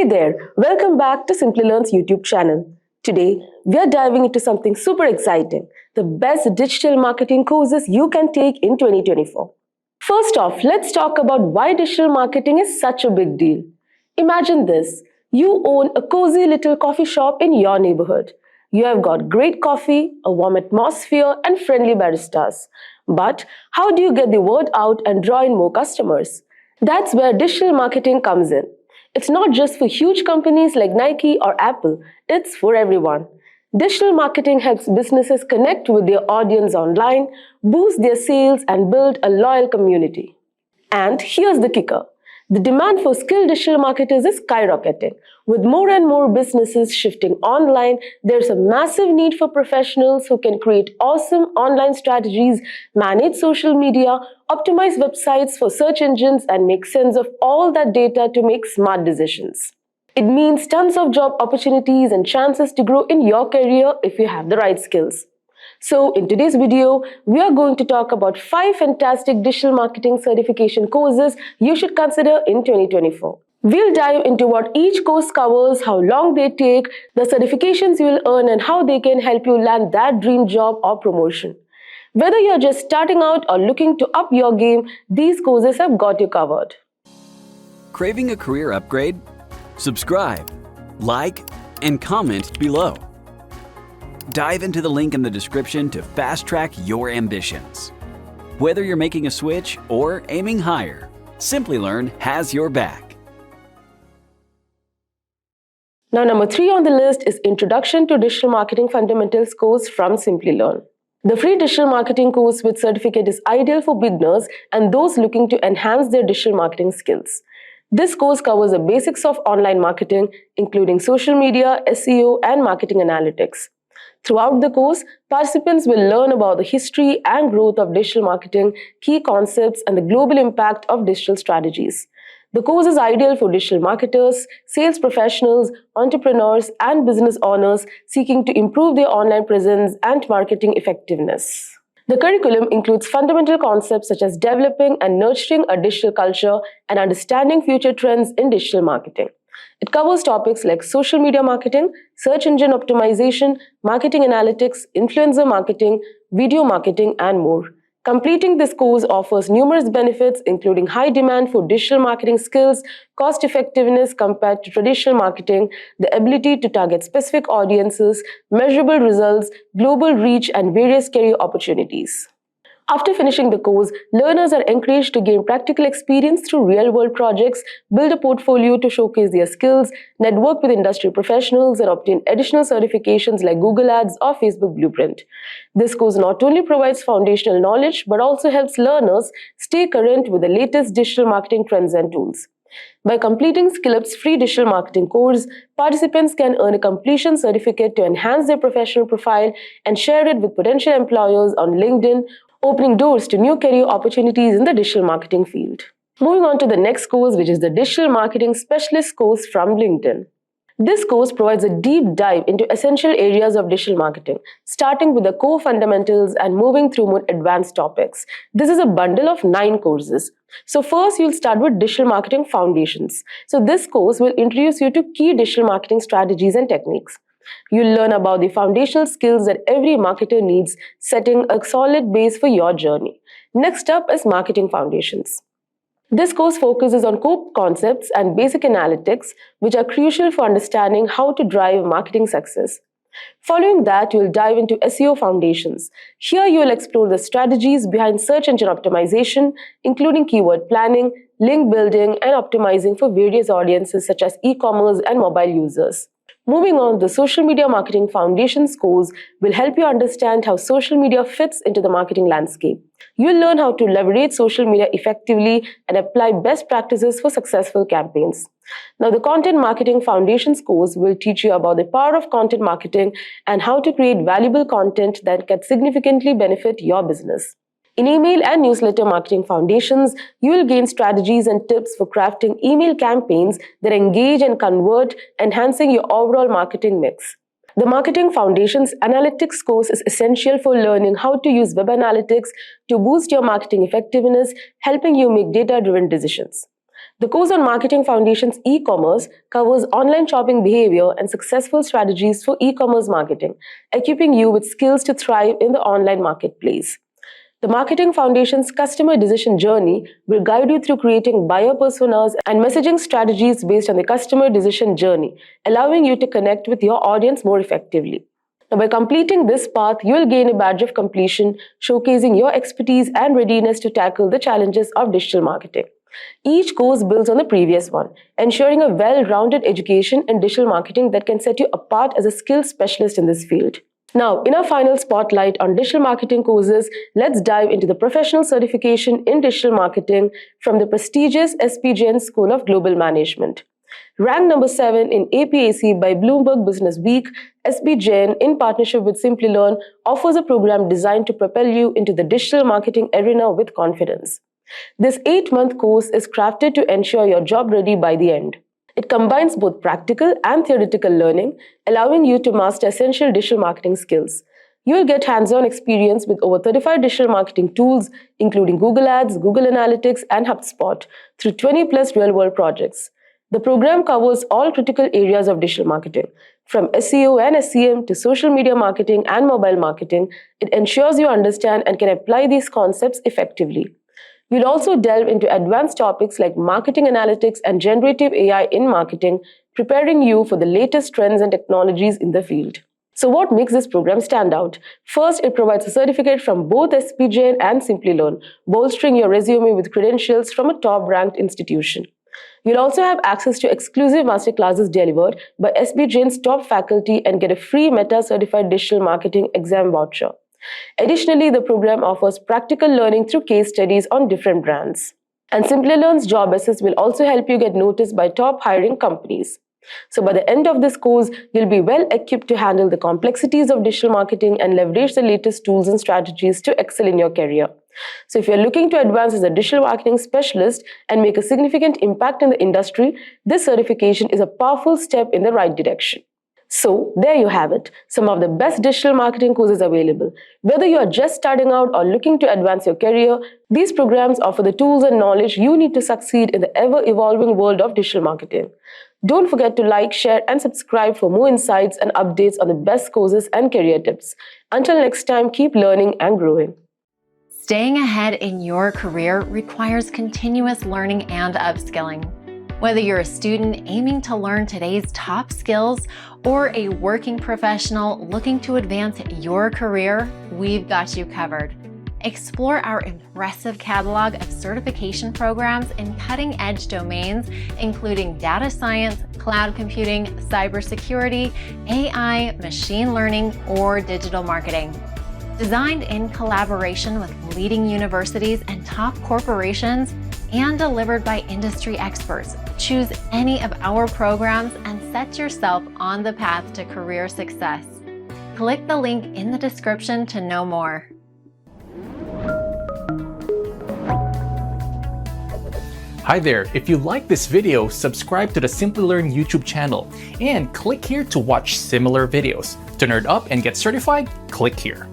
there, welcome back to Simplilearn's YouTube channel. Today, we are diving into something super exciting, the best digital marketing courses you can take in 2024. First off, let's talk about why digital marketing is such a big deal. Imagine this, you own a cozy little coffee shop in your neighborhood. You have got great coffee, a warm atmosphere, and friendly baristas. But how do you get the word out and draw in more customers? That's where digital marketing comes in. It's not just for huge companies like Nike or Apple, it's for everyone. Digital marketing helps businesses connect with their audience online, boost their sales, and build a loyal community. And here's the kicker. The demand for skilled digital marketers is skyrocketing. With more and more businesses shifting online, there's a massive need for professionals who can create awesome online strategies, manage social media, optimize websites for search engines, and make sense of all that data to make smart decisions. It means tons of job opportunities and chances to grow in your career if you have the right skills. So in today's video, we are going to talk about 5 fantastic digital marketing certification courses you should consider in 2024. We'll dive into what each course covers, how long they take, the certifications you will earn, and how they can help you land that dream job or promotion. Whether you're just starting out or looking to up your game, these courses have got you covered. Craving a career upgrade? Subscribe, like, and comment below. Dive into the link in the description to fast-track your ambitions. Whether you're making a switch or aiming higher, Simplilearn has your back. Now, number 3 on the list is Introduction to Digital Marketing Fundamentals course from Simplilearn. The free digital marketing course with certificate is ideal for beginners and those looking to enhance their digital marketing skills. This course covers the basics of online marketing, including social media, SEO, and marketing analytics. Throughout the course, participants will learn about the history and growth of digital marketing, key concepts, and the global impact of digital strategies. The course is ideal for digital marketers, sales professionals, entrepreneurs, and business owners seeking to improve their online presence and marketing effectiveness. The curriculum includes fundamental concepts such as developing and nurturing a digital culture and understanding future trends in digital marketing. It covers topics like social media marketing, search engine optimization, marketing analytics, influencer marketing, video marketing, and more. Completing this course offers numerous benefits, including high demand for digital marketing skills, cost effectiveness compared to traditional marketing, the ability to target specific audiences, measurable results, global reach, and various career opportunities. After finishing the course, learners are encouraged to gain practical experience through real-world projects, build a portfolio to showcase their skills, network with industry professionals, and obtain additional certifications like Google Ads or Facebook Blueprint. This course not only provides foundational knowledge, but also helps learners stay current with the latest digital marketing trends and tools. By completing SkillUp's free digital marketing course, participants can earn a completion certificate to enhance their professional profile and share it with potential employers on LinkedIn, opening doors to new career opportunities in the digital marketing field. Moving on to the next course, which is the Digital Marketing Specialist course from LinkedIn. This course provides a deep dive into essential areas of digital marketing, starting with the core fundamentals and moving through more advanced topics. This is a bundle of 9 courses. So first, you'll start with Digital Marketing Foundations. So this course will introduce you to key digital marketing strategies and techniques. You'll learn about the foundational skills that every marketer needs, setting a solid base for your journey. Next up is Marketing Foundations. This course focuses on core concepts and basic analytics, which are crucial for understanding how to drive marketing success. Following that, you'll dive into SEO Foundations. Here you'll explore the strategies behind search engine optimization, including keyword planning, link building, and optimizing for various audiences such as e-commerce and mobile users. Moving on, the Social Media Marketing Foundations course will help you understand how social media fits into the marketing landscape. You'll learn how to leverage social media effectively and apply best practices for successful campaigns. Now, the Content Marketing Foundations course will teach you about the power of content marketing and how to create valuable content that can significantly benefit your business. In Email and Newsletter Marketing Foundations, you will gain strategies and tips for crafting email campaigns that engage and convert, enhancing your overall marketing mix. The Marketing Foundations Analytics course is essential for learning how to use web analytics to boost your marketing effectiveness, helping you make data-driven decisions. The course on Marketing Foundations e-commerce covers online shopping behavior and successful strategies for e-commerce marketing, equipping you with skills to thrive in the online marketplace. The Marketing Foundation's customer decision journey will guide you through creating buyer personas and messaging strategies based on the customer decision journey, allowing you to connect with your audience more effectively. Now, by completing this path, you will gain a badge of completion, showcasing your expertise and readiness to tackle the challenges of digital marketing. Each course builds on the previous one, ensuring a well-rounded education in digital marketing that can set you apart as a skilled specialist in this field. Now, in our final spotlight on digital marketing courses, let's dive into the professional certification in digital marketing from the prestigious Jain School of Global Management. Ranked number 7 in APAC by Bloomberg Business Week, Jain, in partnership with Simplilearn, offers a program designed to propel you into the digital marketing arena with confidence. This 8-month course is crafted to ensure you're job ready by the end. It combines both practical and theoretical learning, allowing you to master essential digital marketing skills. You will get hands-on experience with over 35 digital marketing tools, including Google Ads, Google Analytics, and HubSpot, through 20+ real-world projects. The program covers all critical areas of digital marketing, from SEO and SEM to social media marketing and mobile marketing. It ensures you understand and can apply these concepts effectively. You'll also delve into advanced topics like marketing analytics and generative AI in marketing, preparing you for the latest trends and technologies in the field. So what makes this program stand out? First, it provides a certificate from both Jain and Simplilearn, bolstering your resume with credentials from a top-ranked institution. You'll also have access to exclusive masterclasses delivered by Jain's top faculty and get a free Meta-certified digital marketing exam voucher. Additionally, the program offers practical learning through case studies on different brands. And Simplilearn's Job Assist will also help you get noticed by top hiring companies. So by the end of this course, you'll be well equipped to handle the complexities of digital marketing and leverage the latest tools and strategies to excel in your career. So if you're looking to advance as a digital marketing specialist and make a significant impact in the industry, this certification is a powerful step in the right direction. So there you have it, some of the best digital marketing courses available. Whether you are just starting out or looking to advance your career, these programs offer the tools and knowledge you need to succeed in the ever-evolving world of digital marketing. Don't forget to like, share, and subscribe for more insights and updates on the best courses and career tips. Until next time, keep learning and growing. Staying ahead in your career requires continuous learning and upskilling. Whether you're a student aiming to learn today's top skills or a working professional looking to advance your career, we've got you covered. Explore our impressive catalog of certification programs in cutting-edge domains, including data science, cloud computing, cybersecurity, AI, machine learning, or digital marketing. Designed in collaboration with leading universities and top corporations, and delivered by industry experts, choose any of our programs and set yourself on the path to career success. Click the link in the description to know more. Hi there, if you like this video, subscribe to the Simplilearn YouTube channel and click here to watch similar videos. To nerd up and get certified, click here.